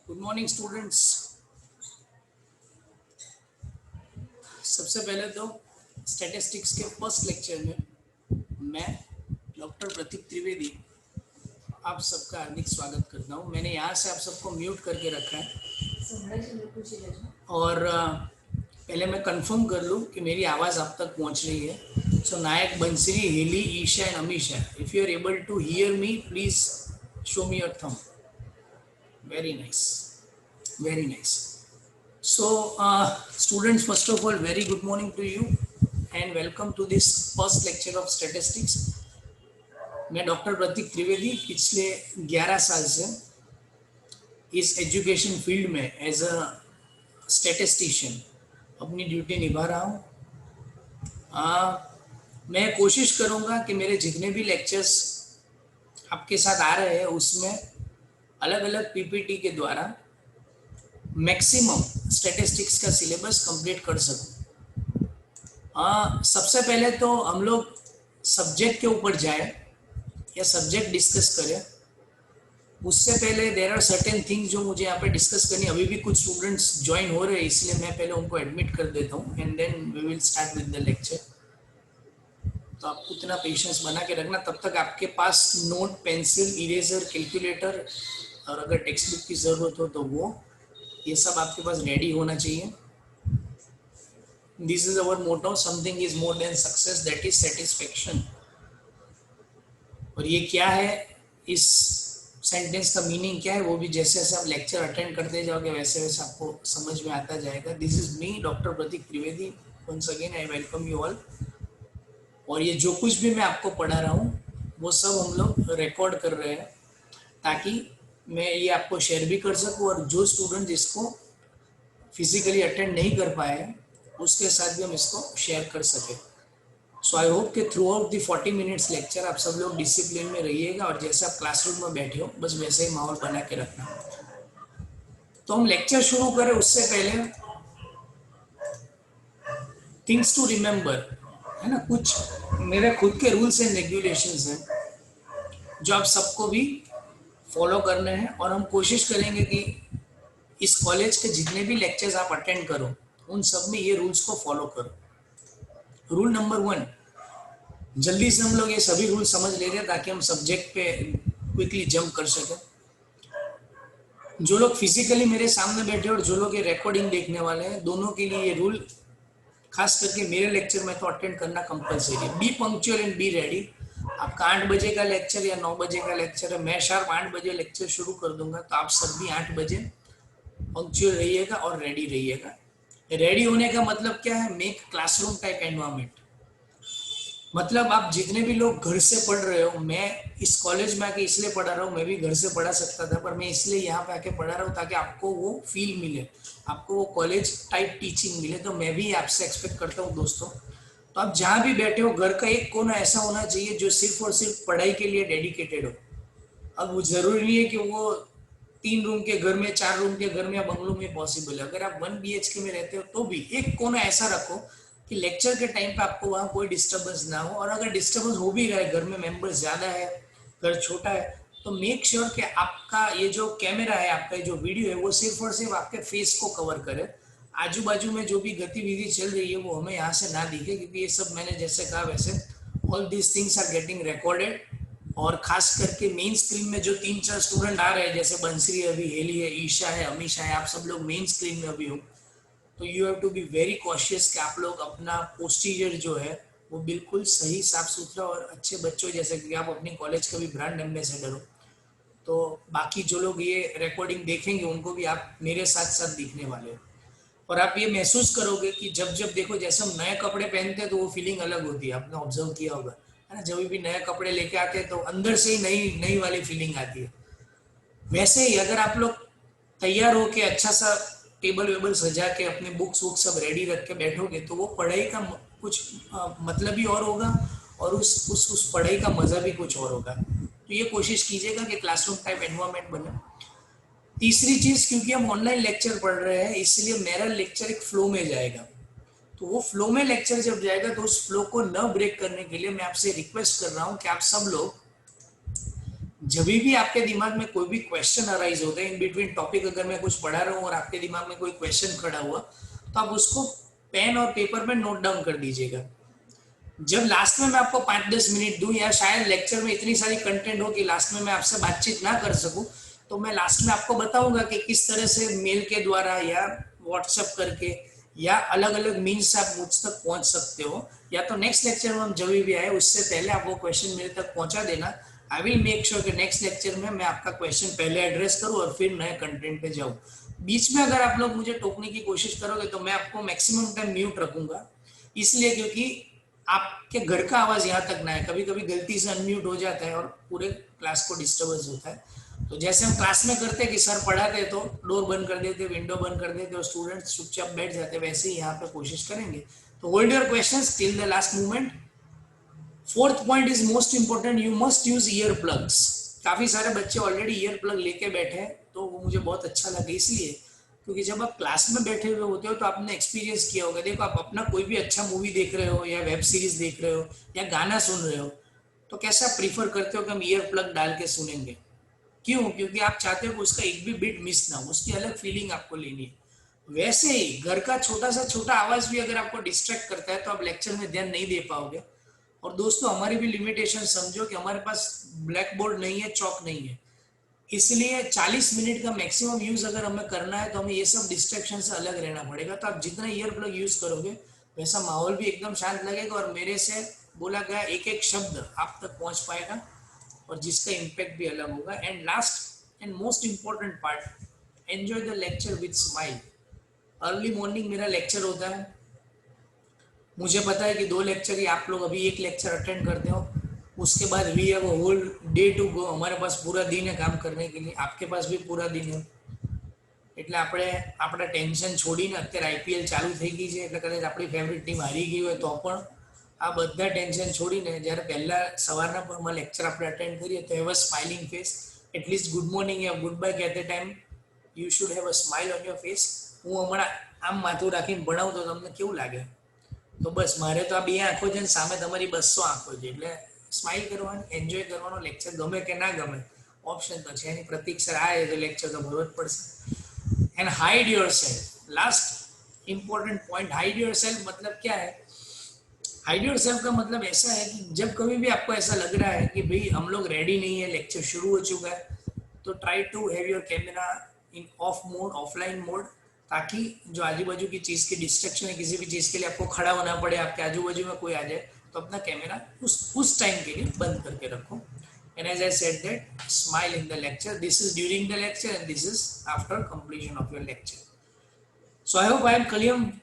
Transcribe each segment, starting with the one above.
Good morning students. सबसे पहले तो स्टैटिस्टिक्स के फर्स्ट लेक्चर में मैं डॉक्टर प्रतीक त्रिवेदी आप सबका हार्दिक स्वागत करता हूं। मैंने यहाँ से आप सबको म्यूट करके रखा है और पहले मैं कंफर्म कर लूँ कि मेरी आवाज़ आप तक पहुँच रही है। So Nayak, Bansari, Heli, Isha and Amisha, if you are able to hear me please show me your thumb. Very nice, very nice. So students, first of all, very good morning to you and welcome to this first lecture of statistics. मैं doctor Prateek Trivedi पिछले 11 साल से इस education field में as a statistician अपनी duty निभा रहा हूँ। मैं कोशिश करूँगा कि मेरे जितने भी लेक्चर्स आपके साथ आ रहे हैं उसमें अलग अलग पीपीटी के द्वारा मैक्सिमम स्टैटिस्टिक्स का सिलेबस कंप्लीट कर सकूं। सबसे पहले तो हम लोग सब्जेक्ट के ऊपर जाए या सब्जेक्ट डिस्कस करें उससे पहले देयर आर सर्टेन थिंग्स जो मुझे यहाँ पे डिस्कस करनी। अभी भी कुछ स्टूडेंट्स ज्वाइन हो रहे हैं इसलिए मैं पहले उनको एडमिट कर देता हूँ and then we will start with the lecture. तो आप उतना पेशेंस बना के रखना। तब तक आपके पास नोट, पेंसिल, इरेजर, कैलकुलेटर और अगर टेक्स्ट बुक की ज़रूरत हो तो वो ये सब आपके पास रेडी होना चाहिए। This is our motto, something is more than success, that is satisfaction. और ये क्या है, इस सेंटेंस का मीनिंग क्या है, वो भी जैसे जैसे आप लेक्चर अटेंड करते जाओगे वैसे वैसे आपको समझ में आता जाएगा। This is me doctor Prateek Trivedi, once again I welcome you all. और ये जो कुछ भी मैं आपको पढ़ा रहा हूँ वो सब हम लोग रिकॉर्ड कर रहे हैं ताकि मैं ये आपको शेयर भी कर सकूँ और जो स्टूडेंट जिसको फिजिकली अटेंड नहीं कर पाए उसके साथ भी हम इसको शेयर कर सके। सो आई होप कि through out the 40 minutes lecture आप सब लोग डिसिप्लिन में रहिएगा और जैसे आप क्लासरूम में बैठे हो बस वैसे ही माहौल बना के रखना। तो हम लेक्चर शुरू करें उससे पहले थिंग्स टू रिमेंबर है ना, कुछ मेरे खुद के रूल्स एंड रेगुलेशंस हैं जो आप सबको भी फॉलो करने हैं और हम कोशिश करेंगे कि इस कॉलेज के जितने भी लेक्चर्स आप अटेंड करो उन सब में ये रूल्स को फॉलो करो। रूल नंबर 1, जल्दी से हम लोग ये सभी रूल समझ ले रहे हैं ताकि हम सब्जेक्ट पे क्विकली जंप कर सकें। जो लोग फिजिकली मेरे सामने बैठे और जो लोग ये रिकॉर्डिंग देखने वाले हैं दोनों के लिए ये रूल, खास करके मेरे लेक्चर में तो अटेंड करना कंपलसरी है। B punctual and be ready. आपका 8 बजे का लेक्चर या 9 बजे का लेक्चर है, मैं शार्प 8 बजे लेक्चर शुरू कर दूंगा तो आप सब भी 8 बजे पंक्चुअल रहिएगा और रेडी रहिएगा। रेडी होने का मतलब क्या है, मेक क्लासरूम टाइप एनवायरनमेंट। मतलब आप जितने भी लोग घर से पढ़ रहे हो, मैं इस कॉलेज में आके इसलिए पढ़ा रहा हूँ, मैं भी घर से पढ़ा सकता था पर मैं इसलिए यहाँ पे आके पढ़ा रहा हूँ ताकि आपको वो फील मिले, आपको वो कॉलेज टाइप टीचिंग मिले। तो मैं भी आपसे एक्सपेक्ट करता हूँ दोस्तों, तो आप जहाँ भी बैठे हो घर का एक कोना ऐसा होना चाहिए जो सिर्फ और सिर्फ पढ़ाई के लिए डेडिकेटेड हो। अब वो जरूरी नहीं है कि वो 3 रूम के घर में, 4 रूम के घर में या बंगलों में पॉसिबल है। अगर आप 1 BHK में रहते हो तो भी एक कोना ऐसा रखो कि लेक्चर के टाइम पे आपको वहाँ कोई डिस्टर्बेंस ना हो। और अगर डिस्टर्बेंस हो भी रहा है, घर में मेंबर्स ज़्यादा है, घर छोटा है, तो मेक श्योर कि आपका ये जो कैमरा है, आपका जो वीडियो है वो सिर्फ और सिर्फ आपके फेस को कवर करे। आजू बाजू में जो भी गतिविधि चल रही है वो हमें यहाँ से ना दिखे, क्योंकि ये सब मैंने जैसे कहा वैसे all these things are getting recorded और खास करके मेन स्क्रीन में जो 3-4 स्टूडेंट आ रहे हैं, जैसे बंसरी अभी, हेली है, ईशा है, अमीशा है, आप सब लोग मेन स्क्रीन में अभी हो, तो you have to be very cautious कि आप लोग अपना पोस्टीरियर जो है वो बिल्कुल सही, साफ सुथरा और अच्छे बच्चों जैसे कि आप अपनी कॉलेज का भी ब्रांड एम्बेसडर हो, तो बाकी जो लोग ये रिकॉर्डिंग देखेंगे उनको भी आप मेरे साथ साथ दिखने वाले हो। और आप ये महसूस करोगे कि जब जब देखो, जैसे हम नए कपड़े पहनते हैं तो वो फीलिंग अलग होती है, आपने ऑब्जर्व किया होगा, है ना। जब भी नए कपड़े लेके आते हैं तो अंदर से ही नई नई वाली फीलिंग आती है। वैसे ही अगर आप लोग तैयार हो के अच्छा सा टेबल वेबल सजा के अपने बुक्स वुक्स सब रेडी रख के बैठोगे तो वो पढ़ाई का कुछ मतलब ही और होगा, और उस पढ़ाई का मजा भी कुछ और होगा। तो ये कोशिश कीजिएगा कि क्लासरूम टाइप एनवायरनमेंट बने। तीसरी चीज, क्योंकि हम ऑनलाइन लेक्चर पढ़ रहे हैं इसलिए मेरा लेक्चर एक फ्लो में जाएगा, तो वो फ्लो में लेक्चर जब जाएगा तो उस फ्लो को न ब्रेक करने के लिए मैं आपसे रिक्वेस्ट कर रहा हूं कि आप सब लोग जब भी आपके दिमाग में कोई भी क्वेश्चन अराइज होता है इन बिटवीन टॉपिक, अगर मैं कुछ पढ़ा रहा हूँ और आपके दिमाग में कोई क्वेश्चन खड़ा हुआ, तो आप उसको पेन और पेपर में नोट डाउन कर दीजिएगा। जब लास्ट में मैं आपको 5-10 मिनट दूं, या शायद लेक्चर में इतनी सारी कंटेंट हो कि लास्ट में मैं आपसे बातचीत ना कर सकूं, तो मैं लास्ट में आपको बताऊंगा कि किस तरह से मेल के द्वारा या व्हाट्सएप करके या अलग अलग मीन्स आप मुझ तक पहुंच सकते हो, या तो नेक्स्ट लेक्चर में हम जब भी आए उससे पहले आप वो क्वेश्चन मेरे तक पहुंचा देना। आई विल मेक श्योर कि नेक्स्ट लेक्चर में मैं आपका क्वेश्चन पहले एड्रेस करूं और फिर नए कंटेंट पे जाऊं। बीच में अगर आप लोग मुझे टोकने की कोशिश करोगे तो मैं आपको मैक्सिमम टाइम म्यूट रखूंगा, इसलिए क्योंकि आपके घर का आवाज यहाँ तक ना है, कभी कभी गलती से अनम्यूट हो जाता है और पूरे क्लास को डिस्टर्बेंस होता है। तो जैसे हम क्लास में करते हैं कि सर पढ़ाते तो डोर बंद कर देते, विंडो बंद कर देते और स्टूडेंट्स चुपचाप बैठ जाते, वैसे ही यहाँ पे कोशिश करेंगे। तो hold your questions till the last moment. Fourth point is most important, you must use ear plugs. काफी सारे बच्चे ऑलरेडी ईयर प्लग लेके बैठे हैं, तो वो मुझे बहुत अच्छा लगा, इसलिए क्योंकि जब आप क्लास में बैठे हुए होते हो तो आपने एक्सपीरियंस किया होगा, देखो आप अपना कोई भी अच्छा मूवी देख रहे हो या वेब सीरीज देख रहे हो या गाना सुन रहे हो, तो कैसा प्रीफर करते हो कि हम ईयर प्लग डाल के सुनेंगे? क्यों? क्योंकि आप चाहते हो कि उसका एक भी बिट मिस ना हो, उसकी अलग फीलिंग आपको लेनी है। वैसे ही घर का छोटा सा छोटा आवाज भी अगर आपको डिस्ट्रैक्ट करता है तो आप लेक्चर में ध्यान नहीं दे पाओगे। और दोस्तों, हमारी भी लिमिटेशन समझो कि हमारे पास ब्लैक बोर्ड नहीं है, चौक नहीं है, इसलिए 40 मिनट का मैक्सिमम यूज अगर हमें करना है तो हमें ये सब डिस्ट्रैक्शन से अलग रहना पड़ेगा। तो आप जितना ईयर प्लग यूज करोगे वैसा माहौल भी एकदम शांत लगेगा और मेरे से बोला गया एक एक शब्द आप तक पहुंच पाएगा और जिसका इम्पैक्ट भी अलग होगा। And last and most important part, enjoy the lecture with smile. Early morning मेरा लेक्चर होता है, मुझे पता है कि 2 लेक्चर ही आप लोग अभी एक लेक्चर अटेंड करते हो, उसके बाद we have a whole day to go, हमारे पास पूरा दिन है काम करने के लिए, आपके पास भी पूरा दिन है। એટલે આપણે આપણા ટેન્શન છોડીને અત્યારે આઈપીએલ ચાલુ થઈ ગઈ છે એટલે કદાચ આપણી ફેવરિટ ટીમ હારી ગઈ હોય તો પણ આ બધા ટેન્શન છોડીને જ્યારે પહેલા સવારના પરમાં લેક્ચર આપણે અટેન્ડ કરીએ તો have a smiling face, at least good morning યા ગુડ બાય કહેતે time you should have a smile on your face. હું હમણાં આમ માથું રાખીને ભણાવું તો તમને કેવું લાગે? તો બસ મારે તો આ બે આંખો છે ને સામે તમારી 200 આંખો છે, એટલે સ્માઇલ કરવાનું, એન્જોય કરવાનો, લેક્ચર ગમે કે ના ગમે ઓપ્શન તો છે એની, પ્રતીક સર આવે તો લેક્ચર તો ભરવો જ પડશે। And hide your self, last important point, hide your self मतलब क्या है? हाइड योर सेल्फ का मतलब ऐसा है कि जब कभी भी आपको ऐसा लग रहा है कि भाई हम लोग रेडी नहीं है, लेक्चर शुरू हो चुका है, तो try to have your camera in off mode, offline mode, ताकि जो आजू बाजू की चीज़ की डिस्ट्रक्शन है, किसी भी चीज़ के लिए आपको खड़ा होना पड़े, आपके आजू बाजू में कोई आ जाए, तो अपना कैमरा उस टाइम के लिए बंद करके रखो। And as I said that, smile in the lecture. This is during the lecture and this is after completion of your lecture. So I hope I am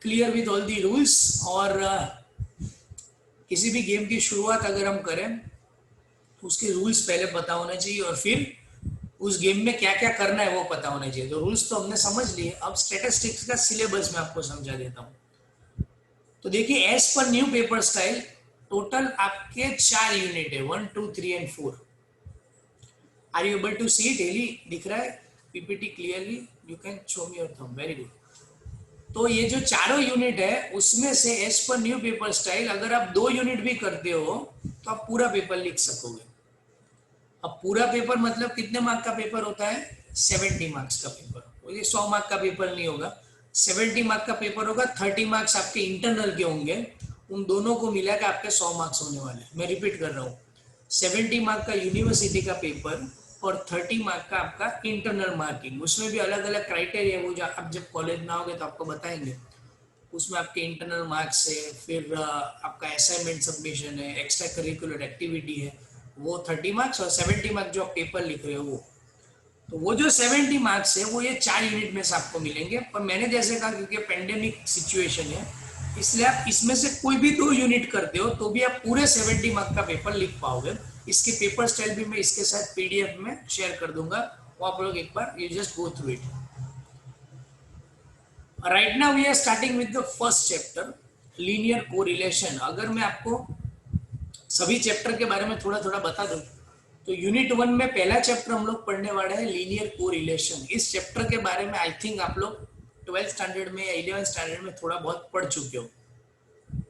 clear with all the rules। और किसी भी game की शुरुआत अगर हम करें तो उसके रूल्स पहले पता होने चाहिए और फिर उस गेम में क्या क्या करना है वो पता होना चाहिए। तो रूल्स तो हमने समझ लिए, अब स्टैटिस्टिक्स का सिलेबस मैं आपको समझा देता हूँ। तो देखिए, as per new paper style total आपके 4 यूनिट है, 1, 2, 3 and 4। Are you able to see it? Daily दिख रहा है PPT clearly? You can show me your thumb, very good. तो ये जो चारों यूनिट है उसमें से as per new paper style अगर आप 2 यूनिट भी करते हो तो आप पूरा पेपर लिख सकोगे। अब पूरा पेपर मतलब कितने मार्क का पेपर होता है? 70 मार्क्स का पेपर। ये 100 मार्क का पेपर नहीं होगा, 70 मार्क का पेपर होगा। 30 मार्क्स आपके इंटरनल के होंगे, उन दोनों को मिला के आपके 100 मार्क्स होने वाले। मैं रिपीट कर रहा हूँ, 70 मार्क का यूनिवर्सिटी का पेपर और 30 मार्क का आपका इंटरनल मार्किंग। उसमें भी अलग अलग क्राइटेरिया, वो जो आप जब कॉलेज में आओगे तो आपको बताएंगे। उसमें आपके इंटरनल मार्क्स है, फिर आपका असाइनमेंट सबमिशन है, एक्स्ट्रा करिकुलर एक्टिविटी है, वो 30 मार्क्स, और 70 मार्क्स जो आप पेपर लिख रहे हो वो। तो वो जो 70 मार्क्स है वो ये 4 यूनिट में से आपको मिलेंगे। पर मैंने जैसे कहा क्योंकि पेंडेमिक सिचुएशन है, इसलिए आप इसमें से कोई भी 2 यूनिट करते हो तो भी आप पूरे 70 मार्क का पेपर लिख पाओगे। इसके पेपर स्टाइल भी मैं इसके साथ पीडीएफ में शेयर कर दूंगा, वो आप लोग एक बार you just go through it. Right now we are starting with the first chapter, linear correlation. अगर मैं आपको सभी चैप्टर के बारे में थोड़ा थोड़ा बता दूं तो यूनिट 1 में पहला चैप्टर हम लोग पढ़ने वाले हैं लीनियर कोरिलेशन। इस चैप्टर के बारे में आई थिंक आप लोग 12th स्टैंडर्ड में या 11th स्टैंडर्ड में थोड़ा बहुत पढ़ चुके हो।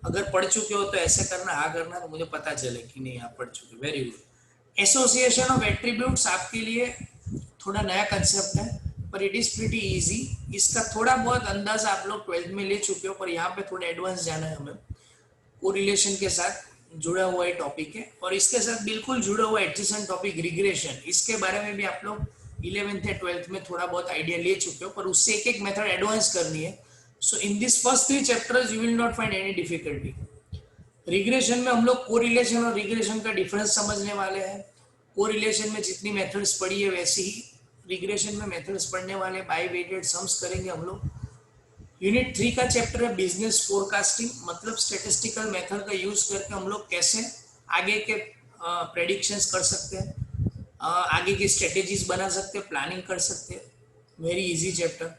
अगर पढ़ चुके हो तो ऐसे करना, हाँ करना, तो मुझे पता चले कि नहीं आप पढ़ चुके। Very good. Association of attributes आपके लिए थोड़ा नया कंसेप्ट है, पर इट इज प्रीटी इजी। इसका थोड़ा बहुत अंदाजा आप लोग 12th में ले चुके हो, पर यहाँ पे थोड़ा एडवांस जाना है हमें। कोरिलेशन के साथ जुड़ा हुआ एक टॉपिक है, और इसके साथ बिल्कुल जुड़ा हुआ एडजेसेंट टॉपिक रिग्रेशन। इसके बारे में भी आप लोग 11th या 12th में थोड़ा बहुत आइडिया ले चुके हो, पर उससे एक एक मेथड एडवांस करनी है। So in this first 3 chapters you will not find any difficulty. Regression में हम लोग कोरिलेशन और रिग्रेशन का डिफरेंस समझने वाले हैं। कोरिलेशन में जितनी मेथड्स पढ़ी है वैसे ही रिग्रेशन में मेथड्स पढ़ने वाले, बाई वेटेड सम्स करेंगे हम लोग। यूनिट 3 का चैप्टर है बिजनेस फोरकास्टिंग, मतलब स्टेटिस्टिकल मेथड का यूज करके हम लोग कैसे आगे के प्रेडिक्शंस कर सकते हैं, आगे की स्ट्रेटेजीज बना सकते हैं, प्लानिंग कर सकते हैं। Very easy chapter.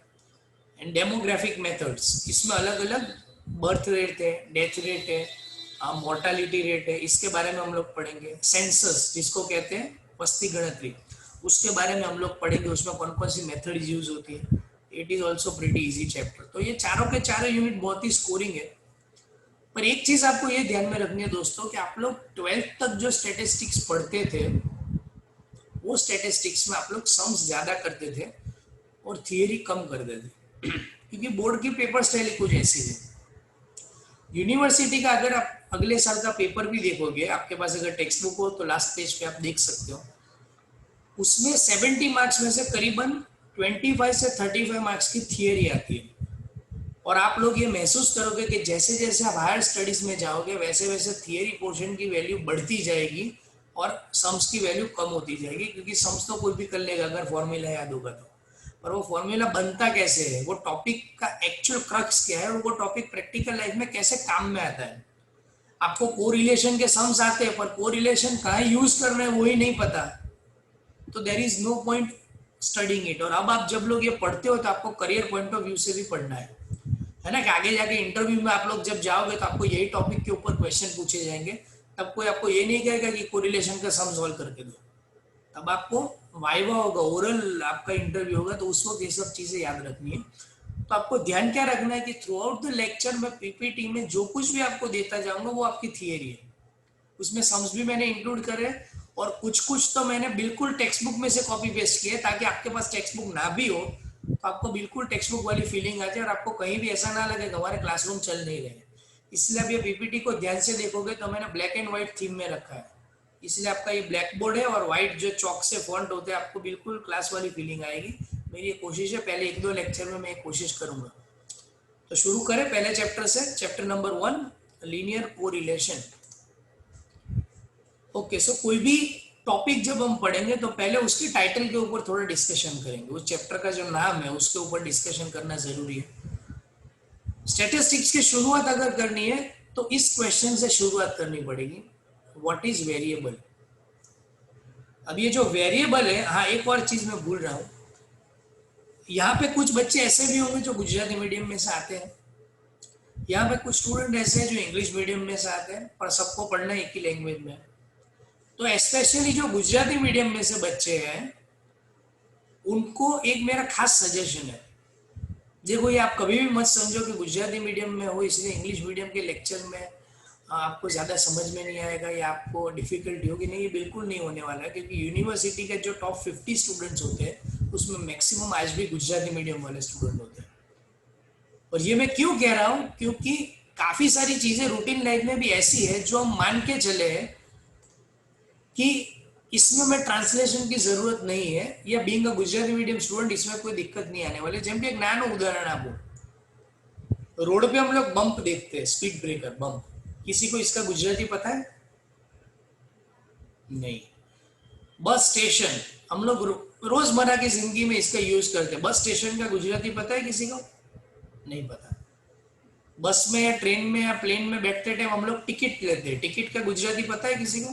And demographic methods, इसमें अलग अलग बर्थ रेट है, डेथ रेट है, मोर्टालिटी रेट है, इसके बारे में हम लोग पढ़ेंगे। सेंसस जिसको कहते हैं वस्ती गणतरी, उसके बारे में हम लोग पढ़ेंगे, उसमें कौन कौन सी मेथड यूज होती है। It is also pretty easy chapter. तो ये चारों के चारों यूनिट बहुत ही स्कोरिंग है। पर एक चीज आपको ये ध्यान में रखनी है दोस्तों कि आप लोग 12th तक जो स्टैटिस्टिक्स पढ़ते थे वो स्टैटिस्टिक्स में आप लोग सम्स ज्यादा करते थे और थियरी कम करते थे, क्योंकि बोर्ड की पेपर स्टाइल कुछ ऐसी है। यूनिवर्सिटी का अगर आप अगले साल का पेपर भी देखोगे, आपके पास अगर टेक्स्ट बुक हो तो लास्ट पेज पे आप देख सकते हो, उसमें 70 मार्क्स में से करीबन 25 से 35 मार्क्स की थियरी आती है। और आप लोग ये महसूस करोगे कि जैसे जैसे आप हायर स्टडीज में जाओगे वैसे वैसे थियरी पोर्शन की वैल्यू बढ़ती जाएगी और सम्स की वैल्यू कम होती जाएगी, क्योंकि सम्स तो कोई भी कर लेगा अगर फॉर्मूला याद होगा तो। पर वो फॉर्मूला बनता कैसे है, वो टॉपिक का एक्चुअल क्रक्स क्या है, और वो टॉपिक प्रैक्टिकल लाइफ में कैसे काम में आता है। आपको कोरिलेशन के सम्स आते हैं, पर कोरिलेशन कहाँ यूज करना है वही नहीं पता, तो there is no point studying it. और अब आप जब लोग ये पढ़ते हो तो आपको करियर पॉइंट ऑफ व्यू से भी पढ़ना है ना, कि आगे जाके इंटरव्यू में आप लोग जब जाओगे तो आपको यही टॉपिक के ऊपर क्वेश्चन पूछे जाएंगे, तब कोई आपको ये नहीं कहेगा कि कोरिलेशन का सम सॉल्व करके दो। तब आपको वाइवा होगा, ओरल आपका इंटरव्यू होगा, तो उस वक्त ये सब चीजें याद रखनी है। तो आपको ध्यान क्या रखना है कि थ्रू आउट द लेक्चर में पीपीटी में जो कुछ भी आपको देता जाऊंगा वो आपकी थियरी है। उसमें सम्स भी मैंने इंक्लूड करे, और कुछ कुछ तो मैंने बिल्कुल टेक्स्ट बुक में से कॉपी पेस्ट किए, ताकि आपके पास टेक्स्ट बुक ना भी हो तो आपको बिल्कुल टेक्स्ट बुक वाली फीलिंग आ जाए, और आपको कहीं भी ऐसा ना लगे कि हमारे क्लासरूम चल नहीं रहे। इसलिए आप ये पीपीटी को ध्यान से देखोगे तो मैंने ब्लैक एंड व्हाइट थीम में रखा है, इसलिए आपका ये ब्लैक बोर्ड है और व्हाइट जो चौक से फॉन्ट होते हैं, आपको बिल्कुल क्लास वाली फीलिंग आएगी। मेरी ये कोशिश है, पहले 1-2 लेक्चर में मैं कोशिश करूंगा। तो शुरू करें पहले चैप्टर से, chapter number 1, linear correlation. Okay, so कोई भी टॉपिक जब हम पढ़ेंगे तो पहले उसके टाइटल के ऊपर थोड़ा डिस्कशन करेंगे, उस चैप्टर का जो नाम है उसके ऊपर डिस्कशन करना जरूरी है। स्टैटिस्टिक्स की शुरुआत अगर करनी है तो इस क्वेश्चन से शुरुआत करनी पड़ेगी, व्हाट इज वेरिएबल। अब ये जो वेरिएबल है, हाँ एक और चीज मैं भूल रहा हूँ, यहाँ पे कुछ बच्चे ऐसे भी होंगे जो गुजराती मीडियम में से आते हैं, यहाँ पे कुछ स्टूडेंट ऐसे हैं जो इंग्लिश मीडियम में से आते हैं, पर सबको पढ़ना एक ही लैंग्वेज में। तो स्पेशली जो गुजराती मीडियम में से बच्चे हैं उनको एक मेरा खास सजेशन है। देखो, ये आप कभी भी मत समझो कि गुजराती मीडियम में हो इसलिए इंग्लिश मीडियम के लेक्चर में आपको ज़्यादा समझ में नहीं आएगा या आपको डिफिकल्टी होगी, नहीं, ये बिल्कुल नहीं होने वाला है। क्योंकि यूनिवर्सिटी के जो टॉप 50 स्टूडेंट्स होते हैं उसमें मैक्सिमम आज भी गुजराती मीडियम वाले स्टूडेंट होते हैं। और ये मैं क्यों कह रहा हूँ, क्योंकि काफ़ी सारी चीज़ें रूटीन लाइफ में भी ऐसी है जो हम मान के चले हैं कि इसमें मैं ट्रांसलेशन की जरूरत नहीं है, या being a Gujarati medium student इसमें कोई दिक्कत नहीं आने वाली। જેમ કે એક નાનું ઉદાહરણ આપું, रोड पे हम लोग बम्प देखते हैं, स्पीड ब्रेकर बम्प, किसी को इसका गुजराती पता है? नहीं। बस स्टेशन, हम लोग रोजमर्रा की जिंदगी में इसका यूज करते हैं, बस स्टेशन का गुजराती पता है किसी को? नहीं पता। बस में या ट्रेन में या प्लेन में बैठते टाइम हम लोग टिकट लेते हैं, टिकट का गुजराती पता है किसी को?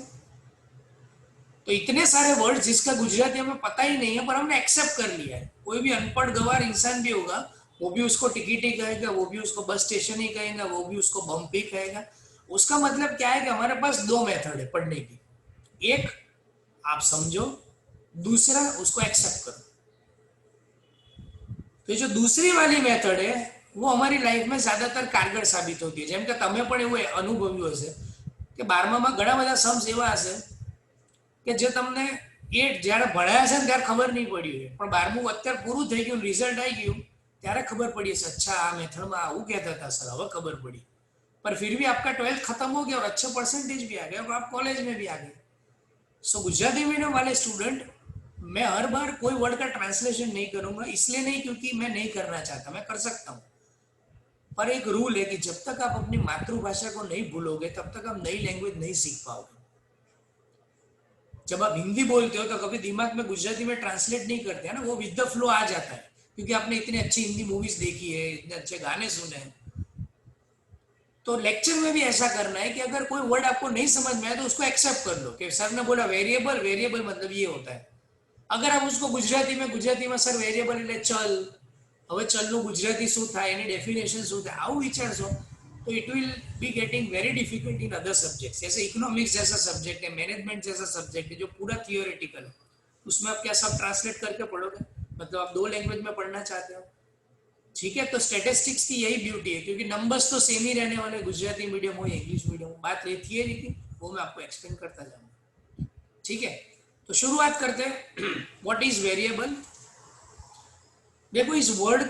तो इतने सारे वर्ड जिसका गुजराती हमें पता ही नहीं है, पर हमने एक्सेप्ट कर लिया है। कोई भी अनपढ़ गवार इंसान भी होगा, वो भी उसको टिकट ही कहेगा, वो भी उसको बस स्टेशन ही कहेगा, वो भी उसको बम्प ही कहेगा। उसका मतलब क्या है कि हमारे पास दो मेथड है पढ़ने की, एक आप समझो, दूसरा उसको एक्सेप्ट करो। तो जो दूसरी वाली मेथड है वो हमारी लाइफ में ज्यादातर कारगर साबित होती है। જેમ કે તમે પણ એવું અનુભવ્યું હશે કે 12માં ઘણા બધા सम्स એવા હશે કે જે તમને એ જ્યારે ભણાયા છે ને ત્યારે ખબર નહીં પડી હોય, પણ 12મું અત્યારે પૂરું થઈ ગયું, રિઝલ્ટ આવી ગયું ત્યારે ખબર પડી હશે, अच्छा આ મેથડમાં આવું કહેતા હતા સર, હવે ખબર पड़ी। पर फिर भी आपका 12th खत्म हो गया और अच्छे परसेंटेज भी आ गए और आप कॉलेज में भी आ गए। सो गुजराती मीडियम वाले स्टूडेंट, मैं हर बार कोई वर्ड का ट्रांसलेशन नहीं करूंगा, इसलिए नहीं क्योंकि मैं नहीं करना चाहता, मैं कर सकता हूँ, पर एक रूल है कि जब तक आप अपनी मातृभाषा को नहीं भूलोगे तब तक आप नई लैंग्वेज नहीं सीख पाओगे। जब आप हिंदी बोलते हो तो कभी दिमाग में गुजराती में ट्रांसलेट नहीं करते हैं ना, वो विद द फ्लो आ जाता है, क्योंकि आपने इतनी अच्छी हिंदी मूवीज देखी है, इतने अच्छे गाने सुने हैं। तो लेक्चर में भी ऐसा करना है कि अगर कोई वर्ड आपको नहीं समझ में आए तो उसको एक्सेप्ट कर लो कि सर ने बोला वेरिएबल, वेरिएबल मतलब ये होता है। अगर आप उसको गुजराती में सर वेरिएबल એટલે ચલ, હવે ચલનું ગુજરાતી શું થાય, એની ડેફિનેશન શું થાય, આવું વિચારશો तो it will be getting very difficult in other subjects. जैसे इकोनॉमिक्स जैसा सब्जेक्ट है, मैनेजमेंट जैसा सब्जेक्ट है जो पूरा थियोरेटिकल है, उसमें आप क्या सब ट्रांसलेट करके पढ़ोगे? मतलब आप दो लैंग्वेज में पढ़ना चाहते हो, ठीक है। तो स्टैटिस्टिक्स की यही ब्यूटी है, क्योंकि नंबर्स तो सेम ही रहने वाले, गुजराती मीडियम हो इंग्लिश मीडियम हो, बात ये थियरी की वो मैं आपको एक्सप्लेन करता जाऊंगा, ठीक है। तो शुरुआत करते हैं। What is variable? देखो इस वर्ड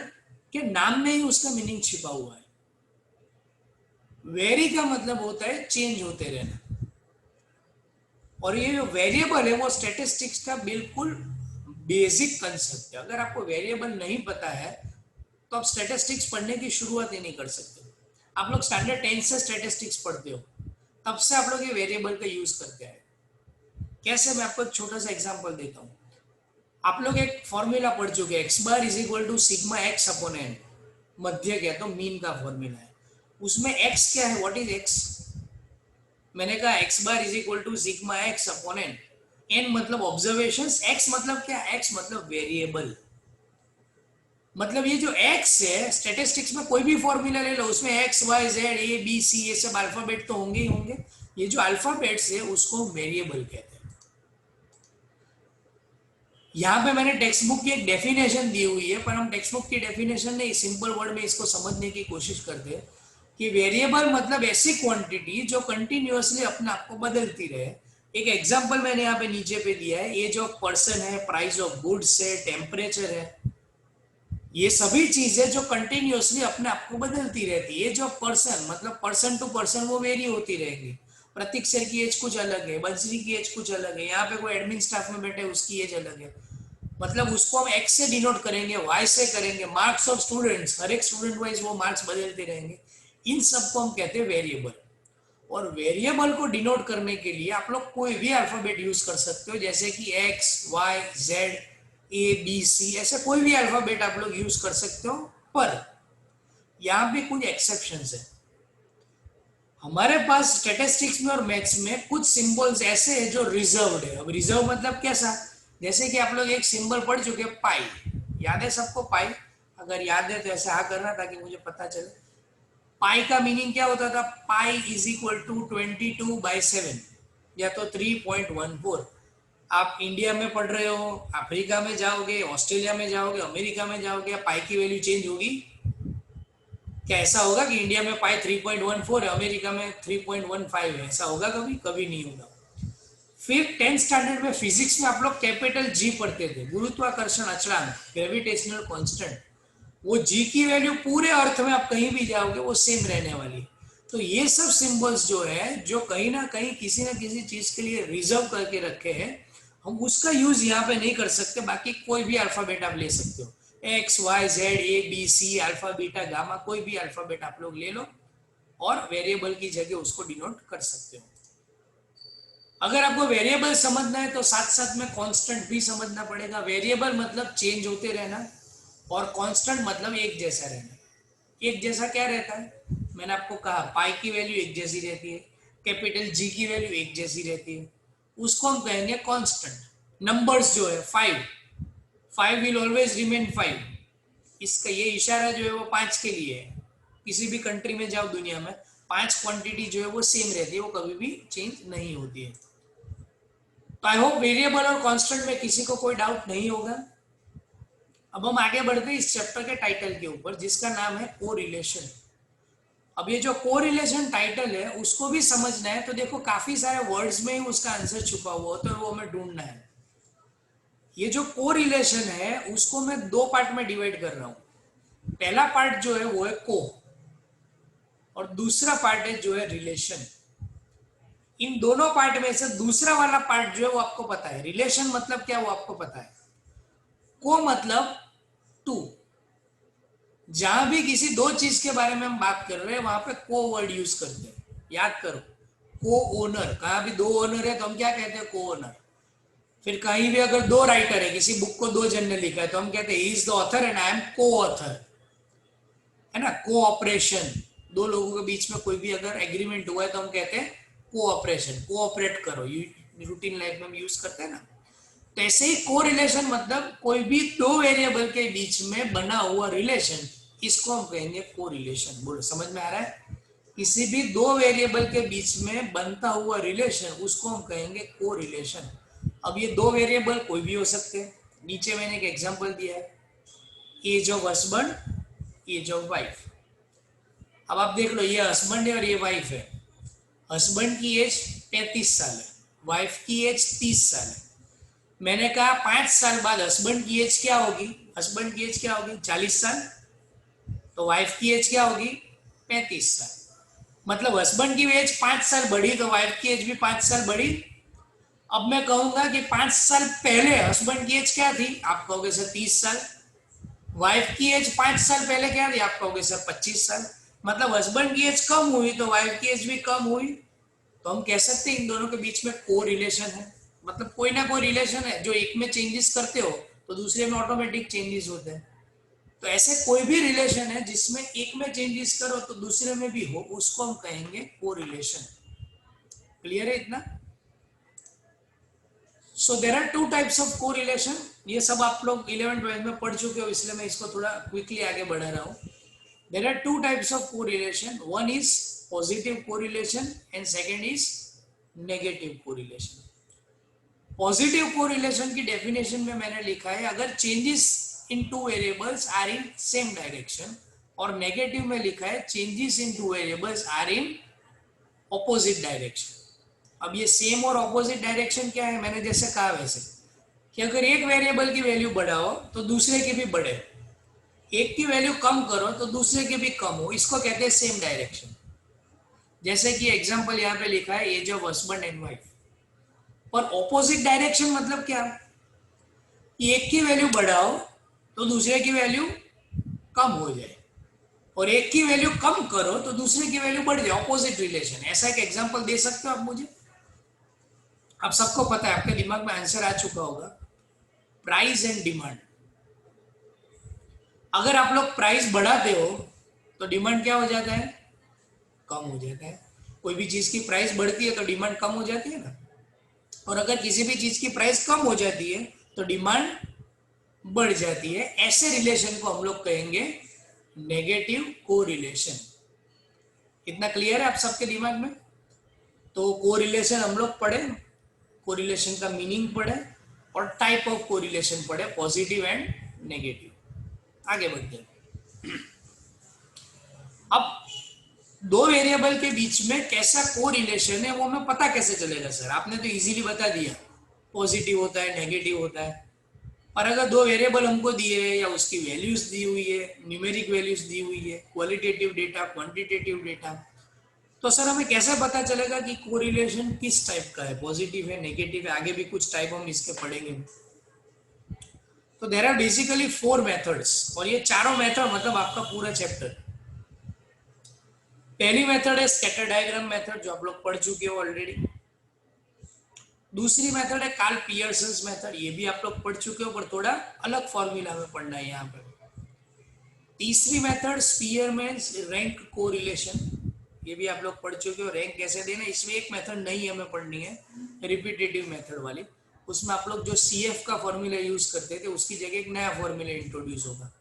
के नाम में ही उसका मीनिंग छिपा हुआ है। वेरी का मतलब होता है चेंज होते रहना, और ये जो वेरिएबल है वो स्टैटिस्टिक्स का बिल्कुल बेसिक कंसेप्ट है। अगर आपको वेरिएबल नहीं पता है तो आप स्टैटिस्टिक्स पढ़ने की शुरुआत ही नहीं कर सकते। आप लोग स्टैंडर्ड 10 से स्टैटिस्टिक्स पढ़ते हो, तब से आप लोग ये वेरिएबल का यूज करते हैं। कैसे? मैं आपको एक छोटा सा एग्जांपल देता हूँ। आप लोग एक फॉर्मूला पढ़ चुके हैं, X bar is equal to sigma X upon N, मध्य क्या तो मीन का फॉर्मूला है। उसमें एक्स क्या है? What is X? मैंने कहा X bar is equal to sigma X upon N, N मतलब ऑब्जर्वेशंस, एक्स मतलब क्या? एक्स मतलब वेरिएबल। मतलब ये जो एक्स है, स्टैटिस्टिक्स में कोई भी फॉर्मूला ले लो, उसमें X Y Z A B C ये सब अल्फाबेट तो होंगे ही होंगे। ये जो अल्फाबेट्स है उसको वेरिएबल कहते हैं। यहाँ पे मैंने टेक्स्ट बुक की एक डेफिनेशन दी हुई है, पर हम टेक्स्ट बुक की डेफिनेशन नहीं, सिंपल वर्ड में इसको समझने की कोशिश करते हैं कि वेरिएबल मतलब ऐसी क्वांटिटी जो कंटिन्यूअसली अपने आप को बदलती रहे। एक एग्जांपल मैंने यहाँ पे नीचे पे दिया है, ये जो पर्सन है, प्राइस ऑफ गुड्स है, टेम्परेचर है, ये सभी चीजें जो कंटिन्यूअसली अपने आप को बदलती रहती है। ये जो पर्सन मतलब पर्सन टू पर्सन वो वेरी होती रहेगी। प्रतीक सर की एज कुछ अलग है, बंसरी की एज कुछ अलग है, यहाँ पे कोई एडमिन स्टाफ में बैठे उसकी एज अलग है, मतलब उसको हम एक्स से डिनोट करेंगे, वाई से करेंगे, मार्क्स ऑफ स्टूडेंट्स, हर एक स्टूडेंट वाइज वो मार्क्स बदलते रहेंगे। इन सबको हम कहते हैं वेरिएबल। और वेरिएबल को डिनोट करने के लिए आप लोग कोई भी अल्फाबेट यूज कर सकते हो, जैसे कि X Y Z A B C, ऐसे कोई भी अल्फाबेट आप लोग यूज कर सकते हो। पर यहाँ पे कुछ एक्सेप्शंस है। हमारे पास स्टैटिस्टिक्स में और मैथ्स में कुछ सिंबल्स ऐसे हैं जो रिजर्व्ड है। अब रिजर्व मतलब कैसा? जैसे कि आप लोग एक सिंबल पढ़ चुके हैं, पाई, याद है सबको पाई? अगर याद है तो ऐसे हाँ करना ताकि मुझे पता चले। पाई का मीनिंग क्या होता था? पाई इज इक्वल टू 22/7 या तो 3.14। आप इंडिया में पढ़ रहे हो, अफ्रीका में जाओगे, ऑस्ट्रेलिया में जाओगे, अमेरिका में जाओगे, पाई की वैल्यू चेंज होगी क्या? ऐसा होगा कि इंडिया में पाई 3.14 है, अमेरिका में 3.15 है? ऐसा होगा कभी? कभी नहीं होगा। फिर 10th स्टैंडर्ड में फिजिक्स में आप लोग कैपिटल जी पढ़ते थे, गुरुत्वाकर्षण अचलांक, ग्रेविटेशनल कांस्टेंट। वो जी की वैल्यू पूरे अर्थ में आप कहीं भी जाओगे वो सेम रहने वाली है। तो ये सब सिंबल्स जो है, जो कहीं ना कहीं किसी ना किसी चीज के लिए रिजर्व करके रखे हैं, हम उसका यूज यहाँ पे नहीं कर सकते। बाकी कोई भी अल्फाबेट आप ले सकते हो, X Y Z A B C alpha beta gamma, कोई भी अल्फाबेट आप लोग ले लो और वेरिएबल की जगह उसको डिनोट कर सकते हो। अगर आपको वेरिएबल समझना है तो साथ साथ में कांस्टेंट भी समझना पड़ेगा। वेरिएबल मतलब चेंज होते रहना और कांस्टेंट मतलब एक जैसा रहना। एक जैसा क्या रहता है, मैंने आपको कहा पाई की वैल्यू एक जैसी रहती है, कैपिटल जी की वैल्यू एक जैसी रहती है, उसको हम कहेंगे कांस्टेंट। नंबर्स जो है 5 विल ऑलवेज रिमेन 5, इसका ये इशारा जो है वो 5 के लिए है। किसी भी कंट्री में जाओ दुनिया में, 5 क्वांटिटी जो है वो सेम रहती है, वो कभी भी चेंज नहीं होती है। तो आई होप वेरिएबल और कांस्टेंट में किसी को कोई डाउट नहीं होगा। अब हम आगे बढ़ते हैं इस चैप्टर के टाइटल के ऊपर, जिसका नाम है कोरिलेशन। अब ये जो कोरिलेशन टाइटल है उसको भी समझना है तो देखो काफी सारे वर्ड्स में ही उसका आंसर छुपा हुआ होता है, वो हमें ढूंढना है। ये जो कोरिलेशन है उसको मैं दो पार्ट में डिवाइड कर रहा हूं। पहला पार्ट जो है वो है को, और दूसरा पार्ट है जो है रिलेशन। इन दोनों पार्ट में से दूसरा वाला पार्ट जो है वो आपको पता है, रिलेशन मतलब क्या वो आपको पता है। को मतलब टू, जहां भी किसी दो चीज के बारे में हम बात कर रहे हैं वहां पे को वर्ड यूज करते हैं। याद करो, को ओनर, कहाँ भी दो ओनर है तो हम क्या कहते हैं, को ओनर। फिर कहीं भी अगर दो राइटर है, किसी बुक को दो जन ने लिखा है तो हम कहते हैं he is the author and I am को ऑथर, है ना। कोऑपरेशन, दो लोगों के बीच में कोई भी अगर एग्रीमेंट हुआ है तो हम कहते हैं कोऑपरेशन, कोऑपरेट करो, रूटीन लाइफ में हम यूज करते हैं ना। तो ऐसे ही को रिलेशन मतलब कोई भी दो वेरिएबल के बीच में बना हुआ रिलेशन, इसको हम कहेंगे को रिलेशन। बोलो समझ में आ रहा है? किसी भी दो वेरिएबल के बीच में बनता हुआ रिलेशन उसको हम कहेंगे को रिलेशन। अब ये दो वेरिएबल कोई भी हो सकते हैं। नीचे मैंने एक एग्जांपल दिया है, age of husband, age of wife. अब आप देख लो, ये हस्बैंड है और ये वाइफ है। हस्बैंड की एज 35 साल है, वाइफ की एज 30 साल है। मैंने कहा 5 साल बाद हस्बैंड की एज क्या होगी, हस्बैंड की एज क्या होगी 40 साल, तो वाइफ की एज क्या होगी 35 साल। मतलब हस्बैंड की एज 5 साल बढ़ी तो वाइफ की एज भी 5 साल बढ़ी। अब मैं कहूंगा कि 5 साल पहले हस्बैंड की एज क्या थी, आप कहोगे सर 30 साल। वाइफ की एज 5 साल पहले क्या थी, आप कहोगे सर 25 साल। मतलब हस्बैंड की एज कम हुई तो वाइफ की एज भी कम हुई। तो हम कह सकते हैं इन दोनों के बीच में को रिलेशन है। मतलब कोई ना कोई रिलेशन है, जो एक में चेंजेस करते हो तो दूसरे में ऑटोमेटिक चेंजेस होते हैं। तो ऐसे कोई भी रिलेशन है जिसमें एक में चेंजेस करो तो दूसरे में भी हो, उसको हम कहेंगे को रिलेशन। क्लियर है इतना? So there are two types of correlation. ये सब आप लोग 11th-12th में पढ़ चुके हो, इसलिए मैं इसको थोड़ा क्विकली आगे बढ़ा रहा हूँ। There are two types of correlation, one is positive correlation and second is negative correlation. Positive correlation की डेफिनेशन में मैंने लिखा है, अगर changes in two variables are in same direction, और नेगेटिव में लिखा है changes in two variables are in opposite direction. अब ये सेम और ऑपोजिट डायरेक्शन क्या है, मैंने जैसे कहा वैसे कि अगर एक वेरिएबल की वैल्यू बढ़ाओ तो दूसरे की भी बढ़े, एक की वैल्यू कम करो तो दूसरे की भी कम हो, इसको कहते हैं सेम डायरेक्शन। जैसे कि एग्जांपल यहाँ पे लिखा है age of husband and wife. और ऑपोजिट डायरेक्शन मतलब क्या, एक की वैल्यू बढ़ाओ तो दूसरे की वैल्यू कम हो जाए, और एक की वैल्यू कम करो तो दूसरे की वैल्यू बढ़ जाए, ऑपोजिट रिलेशन। ऐसा एक एग्जांपल दे सकते हो आप मुझे? आप सबको पता है, आपके दिमाग में आंसर आ चुका होगा, प्राइस एंड डिमांड। अगर आप लोग प्राइस बढ़ाते हो तो डिमांड क्या हो जाता है, कम हो जाता है। कोई भी चीज की प्राइस बढ़ती है तो डिमांड कम हो जाती है ना। और अगर किसी भी चीज की प्राइस कम हो जाती है तो डिमांड बढ़ जाती है। ऐसे रिलेशन को हम लोग कहेंगे नेगेटिव कोरिलेशन। इतना क्लियर है आप सबके दिमाग में? तो कोरिलेशन हम लोग पढ़े, कोरिलेशन का मीनिंग पढ़े और टाइप ऑफ कोरिलेशन पढ़े, पॉजिटिव एंड नेगेटिव। आगे बढ़ते हैं। अब दो वेरिएबल के बीच में कैसा कोरिलेशन है वो हमें पता कैसे चलेगा सर? आपने तो इजीली बता दिया, पॉजिटिव होता है, नेगेटिव होता है। और अगर दो वेरिएबल हमको दिए हैं या उसकी वैल्यूज दी हुई है, न्यूमेरिक वैल्यूज दी हुई है, क्वालिटेटिव डेटा, क्वांटिटेटिव डेटा, तो सर हमें कैसे पता चलेगा कि कोरिलेशन किस टाइप का है, पॉजिटिव है, नेगेटिव है? आगे भी कुछ टाइप हम इसके पढ़ेंगे। तो देयर आर बेसिकली 4 मेथड्स, और ये चारों मेथड मतलब आपका पूरा चैप्टर। पहली मेथड है स्कैटर डायग्राम मेथड, जो आप लोग पढ़ चुके हो ऑलरेडी। दूसरी मेथड है कार्ल पियर्सन मेथड, ये भी आप लोग पढ़ चुके हो पर थोड़ा अलग फॉर्मूला में पढ़ना है यहाँ पे। तीसरी मेथड स्पीयरमैन्स रैंक कोरिलेशन, ये भी आप लोग पढ़ चुके हो। रैंक कैसे देना, इसमें एक मेथड नहीं हमें पढ़नी है, रिपीटेटिव मेथड वाली। उसमें आप लोग जो CF का फॉर्मूला यूज करते थे उसकी जगह एक नया फॉर्मूला इंट्रोड्यूस होगा।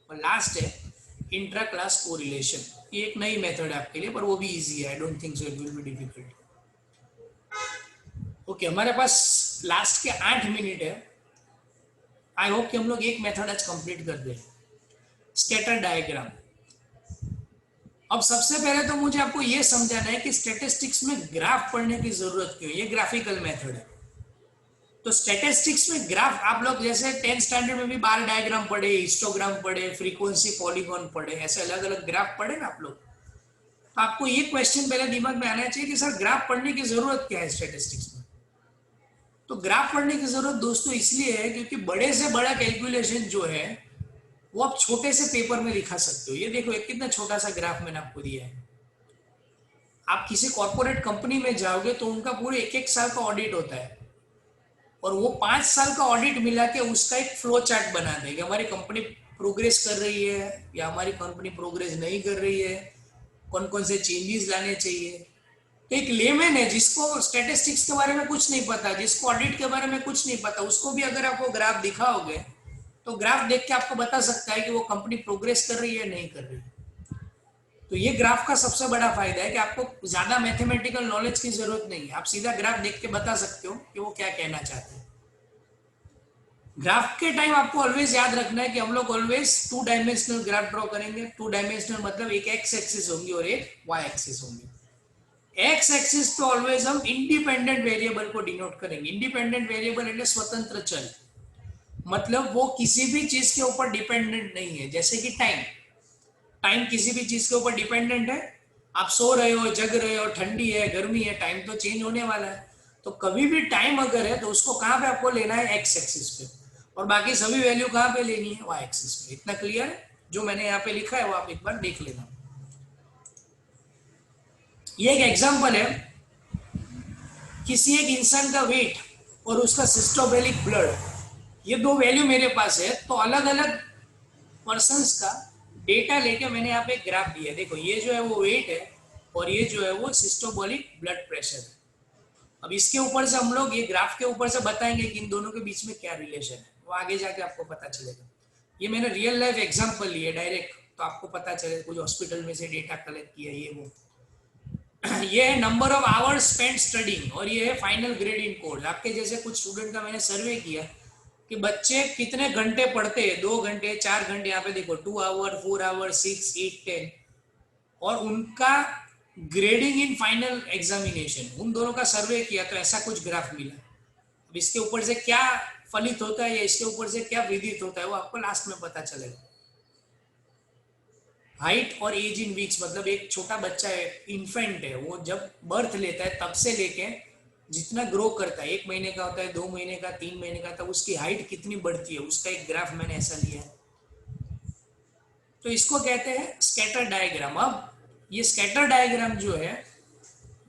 और लास्ट है इंट्रा क्लास कोरिलेशन, ये एक नई मेथड है आपके लिए, पर वो भी इजी है, I don't think so it will be difficult. Okay, हमारे पास लास्ट के 8 मिनट है। आई होप कि हम लोग एक मेथड आज कंप्लीट कर दें, स्कैटर डायग्राम। अब सबसे पहले तो मुझे आपको यह समझाना है कि स्टैटिस्टिक्स में ग्राफ पढ़ने की जरूरत क्यों, ये ग्राफिकल मेथड है। तो स्टैटिस्टिक्स में ग्राफ आप लोग जैसे 10th स्टैंडर्ड में भी बार डायग्राम पढ़े, हिस्टोग्राम पढ़े, फ्रीक्वेंसी पॉलीगॉन पढ़े, ऐसे अलग अलग ग्राफ पढ़े ना आप लोग। तो आपको ये क्वेश्चन पहले दिमाग में आना चाहिए कि सर ग्राफ पढ़ने की जरूरत क्या है स्टैटिस्टिक्स में। तो ग्राफ पढ़ने की जरूरत दोस्तों इसलिए है क्योंकि बड़े से बड़ा कैलकुलेशन जो है वो आप छोटे से पेपर में लिखा सकते हो। ये देखो एक कितना छोटा सा ग्राफ मैंने आपको दिया है। आप किसी कॉर्पोरेट कंपनी में जाओगे तो उनका पूरे 1-1 साल का ऑडिट होता है, और वो 5 साल का ऑडिट मिला के उसका एक फ्लो चार्ट बना देंगे, हमारी कंपनी प्रोग्रेस कर रही है या हमारी कंपनी प्रोग्रेस नहीं कर रही है, कौन कौन से चेंजेस लाने चाहिए। तो एक लेमैन है जिसको स्टैटिस्टिक्स के बारे में कुछ नहीं पता, जिसको ऑडिट के बारे में कुछ नहीं पता, उसको भी अगर आप वो ग्राफ दिखाओगे तो ग्राफ देख के आपको बता सकता है कि वो कंपनी प्रोग्रेस कर रही है नहीं कर रही है। तो ये ग्राफ का सबसे बड़ा फायदा है कि आपको ज्यादा मैथमेटिकल नॉलेज की जरूरत नहीं है, आप सीधा ग्राफ देख के बता सकते हो कि वो क्या कहना चाहते हैं। ग्राफ के टाइम आपको ऑलवेज याद रखना है कि हम लोग ऑलवेज 2 डायमेंशनल ग्राफ ड्रॉ करेंगे। 2 डायमेंशनल मतलब एक एक्स एक्सिस होंगी और एक वाई एक्सिस होंगी। एक्स एक्सिस पे ऑलवेज हम इंडिपेंडेंट वेरिएबल को डिनोट करेंगे। इंडिपेंडेंट वेरिएबल એટલે स्वतंत्र चल, मतलब वो किसी भी चीज के ऊपर डिपेंडेंट नहीं है। जैसे कि टाइम, टाइम किसी भी चीज के ऊपर डिपेंडेंट है। आप सो रहे हो, जग रहे हो, ठंडी है, गर्मी है, टाइम तो चेंज होने वाला है। तो कभी भी टाइम अगर है तो उसको कहां पे आपको लेना है, एक्स एक्सिस पे, और बाकी सभी वैल्यू कहां पे लेनी है, वाई एक्सिस पे। इतना क्लियर है? जो मैंने यहाँ पे लिखा है वो आप एक बार देख लेना। ये एक एग्जांपल है, किसी एक इंसान का वेट और उसका सिस्टोबेलिक ब्लड, ये 2 वैल्यू मेरे पास है। तो अलग अलग पर्सन्स का डेटा लेके मैंने यहाँ पे ग्राफ दिया है। देखो ये जो है वो वेट है और ये जो है वो सिस्टोबोलिक ब्लड प्रेशर है। अब इसके ऊपर से हम लोग ये ग्राफ के ऊपर से बताएंगे कि इन दोनों के बीच में क्या रिलेशन है, वो आगे जाके आपको पता चलेगा। ये मैंने रियल लाइफ एग्जांपल लिए डायरेक्ट, तो आपको पता चले कुछ हॉस्पिटल में से डेटा कलेक्ट किया ये वो। ये है number of hours spent studying, और ये है फाइनल ग्रेड इन कोर्स। आपके जैसे कुछ स्टूडेंट का मैंने सर्वे किया कि बच्चे कितने घंटे पढ़ते हैं, 2 घंटे, 4 घंटे, यहाँ पे देखो 2 आवर, 4 आवर, 6, 8, 10, और उनका ग्रेडिंग इन फाइनल एग्जामिनेशन, उन दोनों का सर्वे किया तो ऐसा कुछ ग्राफ मिला। अब इसके ऊपर से क्या फलित होता है या इसके ऊपर से क्या विदित होता है वो आपको लास्ट में पता चलेगा। हाइट और एज इन वीक्स, मतलब एक छोटा बच्चा है, इन्फेंट है, वो जब बर्थ लेता है तब से लेके जितना ग्रो करता है, 1 महीने का होता है, 2 महीने का, 3 महीने का, तब उसकी हाइट कितनी बढ़ती है, उसका एक ग्राफ मैंने ऐसा लिया है। तो इसको कहते हैं स्कैटर डायग्राम। अब ये स्कैटर डायग्राम जो है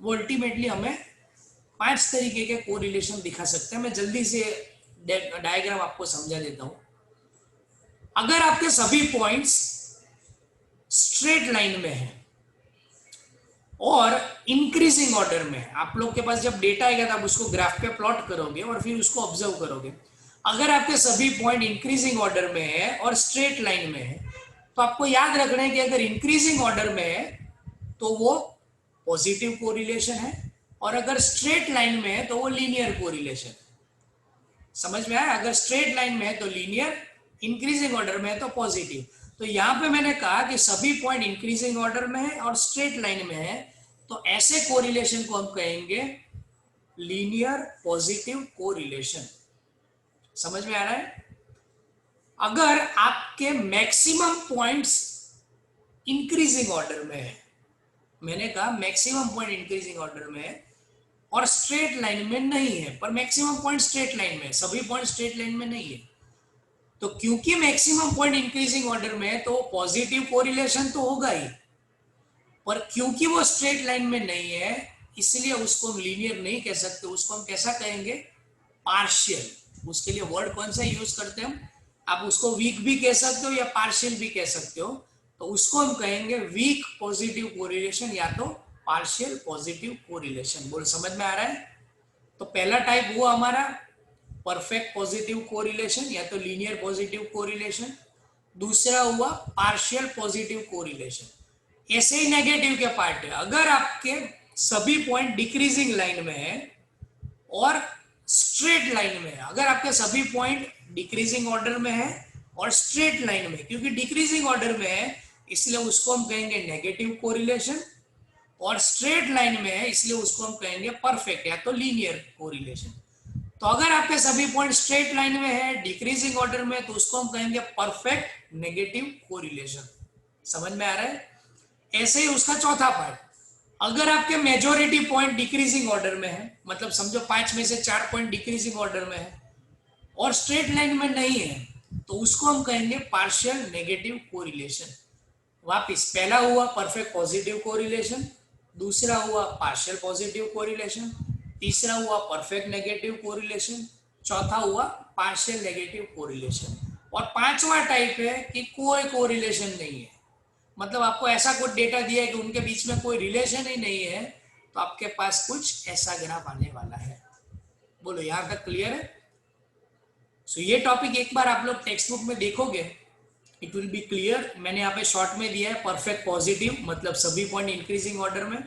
वो अल्टीमेटली हमें 5 तरीके के कोरिलेशन दिखा सकते हैं। मैं जल्दी से डायग्राम आपको समझा देता हूं। अगर आपके सभी पॉइंट्स स्ट्रेट लाइन में है और इंक्रीजिंग ऑर्डर में है, आप लोग के पास जब डेटा आएगा तो आप उसको ग्राफ पे प्लॉट करोगे और फिर उसको ऑब्जर्व करोगे। अगर आपके सभी पॉइंट इंक्रीजिंग ऑर्डर में है और स्ट्रेट लाइन में है तो आपको याद रखना है कि अगर इंक्रीजिंग ऑर्डर में है तो वो पॉजिटिव कोरिलेशन है, और अगर स्ट्रेट लाइन में है तो वो लीनियर कोरिलेशन। समझ में आया? अगर स्ट्रेट लाइन में है तो लीनियर, इंक्रीजिंग ऑर्डर में है तो पॉजिटिव। तो यहां पे मैंने कहा कि सभी पॉइंट इंक्रीजिंग ऑर्डर में है और स्ट्रेट लाइन में है, तो ऐसे कोरिलेशन को हम कहेंगे लीनियर पॉजिटिव कोरिलेशन। समझ में आ रहा है? अगर आपके मैक्सिमम पॉइंट्स इंक्रीजिंग ऑर्डर में है मैंने कहा मैक्सिमम पॉइंट इंक्रीजिंग ऑर्डर में है और स्ट्रेट लाइन में नहीं है, पर मैक्सिमम पॉइंट स्ट्रेट लाइन में, सभी पॉइंट स्ट्रेट लाइन में नहीं है। तो क्योंकि मैक्सिमम पॉइंट इंक्रीजिंग ऑर्डर में है तो पॉजिटिव कोरिलेशन तो होगा ही, पर क्योंकि वो स्ट्रेट लाइन में नहीं है इसलिए उसको हम लीनियर नहीं कह सकते, उसको हम कैसा कहेंगे, पार्शियल। उसके लिए वर्ड कौन सा यूज करते हैं हम, आप उसको वीक भी कह सकते हो या पार्शियल भी कह सकते हो, तो उसको हम कहेंगे वीक पॉजिटिव कोरिलेशन या तो पार्शियल पॉजिटिव कोरिलेशन। बोल समझ में आ रहा है? तो पहला टाइप हुआ हमारा परफेक्ट पॉजिटिव कोरिलेशन या तो लीनियर पॉजिटिव कोरिलेशन, दूसरा हुआ पार्शियल पॉजिटिव कोरिलेशन। ऐसे ही नेगेटिव के पार्ट है, अगर आपके सभी पॉइंट डिक्रीजिंग लाइन में है और स्ट्रेट लाइन में है, अगर आपके सभी पॉइंट डिक्रीजिंग ऑर्डर में है और स्ट्रेट लाइन में, क्योंकि डिक्रीजिंग ऑर्डर में है इसलिए उसको हम कहेंगे नेगेटिव कोरिलेशन, और स्ट्रेट लाइन में है इसलिए उसको हम कहेंगे परफेक्ट या तो लीनियर कोरिलेशन। तो अगर आपके सभी पॉइंट स्ट्रेट लाइन में है डिक्रीजिंग ऑर्डर में तो उसको हम कहेंगे परफेक्ट नेगेटिव कोरिलेशन। समझ में आ रहा है? ऐसे ही उसका चौथा पार्ट, अगर आपके मेजोरिटी पॉइंट डिक्रीजिंग ऑर्डर में है, मतलब समझो 5 में से 4 पॉइंट डिक्रीजिंग ऑर्डर में है और स्ट्रेट लाइन में नहीं है तो उसको हम कहेंगे पार्शियल नेगेटिव कोरिलेशन। वापिस पहला हुआ परफेक्ट पॉजिटिव कोरिलेशन, दूसरा हुआ पार्शियल पॉजिटिव कोरिलेशन, तीसरा हुआ परफेक्ट नेगेटिव कोरिलेशन, चौथा हुआ पार्शियल नेगेटिव कोरिलेशन, और पांचवा टाइप है कि कोई कोरिलेशन नहीं है, मतलब आपको ऐसा कुछ डेटा दिया है कि उनके बीच में कोई रिलेशन ही नहीं है, तो आपके पास कुछ ऐसा ग्राफ आने वाला है। बोलो यहां तक क्लियर है? सो ये टॉपिक एक बार आप लोग टेक्स्ट बुक में देखोगे इट विल बी क्लियर। मैंने यहाँ पे शॉर्ट में दिया है परफेक्ट पॉजिटिव मतलब सभी पॉइंट इंक्रीजिंग ऑर्डर में,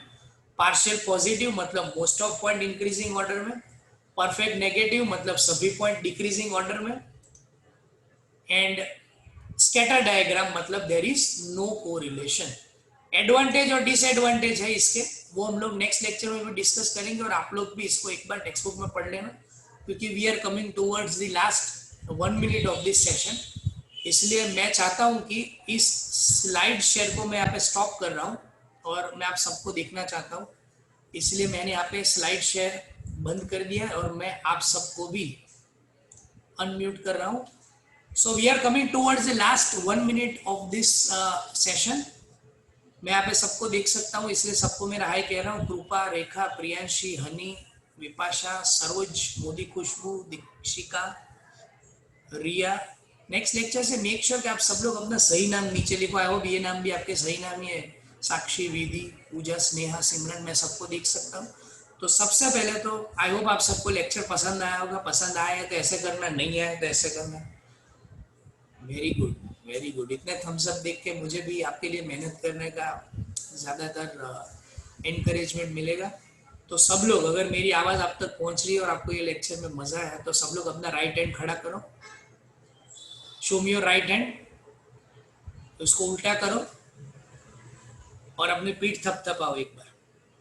पार्शियल पॉजिटिव मतलब most of point increasing order में, परफेक्ट नेगेटिव मतलब सभी पॉइंट डिक्रीजिंग ऑर्डर में, एंड स्कैटर डायग्राम मतलब there is no correlation. Advantage और डिसएडवांटेज है इसके, वो हम लोग नेक्स्ट लेक्चर में भी डिस्कस करेंगे, और आप लोग भी इसको एक बार टेक्स्ट बुक में पढ़ लेना, क्योंकि we are coming towards the last 1 minute of this session. इसलिए मैं चाहता हूं कि इस स्लाइड शेयर को मैं यहाँ पे स्टॉप कर रहा हूँ और मैं आप सबको देखना चाहता हूँ, इसलिए मैंने यहाँ पे स्लाइड शेयर बंद कर दिया है और मैं आप सबको भी अनम्यूट कर रहा हूँ। So we are coming towards the last 1 minute of this session. मैं यहाँ पे सबको देख सकता हूँ इसलिए सबको मेरा हाय कह रहा हूँ। कृपा, रेखा, प्रियांशी, हनी, विपाशा, सरोज, मोदी, खुशबू, दीक्षिका, रिया। नेक्स्ट लेक्चर से मेक श्योर कि आप सब लोग अपना सही नाम नीचे लिखो। आई होप ये नाम भी आपके सही नाम ही है। साक्षी, विधि, पूजा, स्नेहा, सिमरन, मैं सबको देख सकता हूँ। तो सबसे पहले तो आई होप आप सबको लेक्चर पसंद आया होगा। पसंद आया तो ऐसे करना, नहीं आया तो ऐसे करना। Very good, very good. इतने थम्स अप देख के मुझे भी आपके लिए मेहनत करने का ज़्यादातर इनकरेजमेंट मिलेगा। तो सब लोग, अगर मेरी आवाज़ आप तक पहुँच रही है और आपको ये लेक्चर में मज़ा है तो सब लोग अपना राइट हैंड खड़ा करो। Show me your right hand. उसको उल्टा करो और अपनी पीठ थपथपाओ एक बार।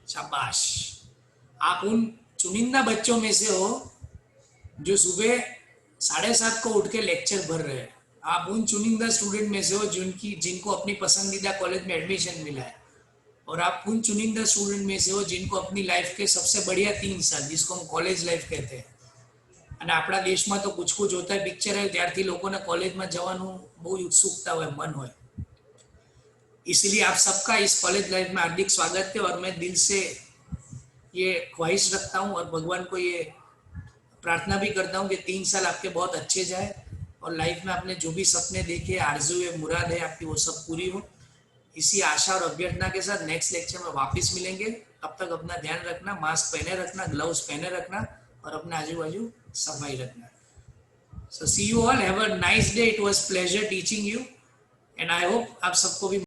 शाबाश। आप उन चुनिंदा बच्चों में से हो जो सुबह 7:30 को उठ के लेक्चर भर रहे हैं। आप उन चुनिंदा स्टूडेंट में से हो जिनको अपनी पसंदीदा कॉलेज में एडमिशन मिला है, और आप उन चुनिंदा स्टूडेंट में से हो जिनको अपनी लाइफ के सबसे बढ़िया 3 साल, जिसको हम कॉलेज लाइफ कहते हैं, અને આપણા દેશમાં તો कुछ कुछ होता है पिक्चर है ત્યારથી લોકોને કોલેજમાં જવાનું બહુ ઉત્સુકતા હોય, मन હોય। इसलिए आप सबका इस कॉलेज लाइफ में हार्दिक स्वागत है, और मैं दिल से ये ख्वाहिश रखता हूँ और भगवान को ये प्रार्थना भी करता हूँ कि 3 साल आपके बहुत अच्छे जाए और लाइफ में आपने जो भी सपने देखे, आरजू है, मुराद है आपकी, वो सब पूरी हो। इसी आशा और अभ्यर्थना के साथ नेक्स्ट लेक्चर में वापस मिलेंगे। तब तक अपना ध्यान रखना, मास्क पहने रखना, ग्लव्स पहने रखना और अपना आजू बाजू सफाई रखना। So see you all, have a nice day. It was pleasure teaching you and I hope आप सबको भी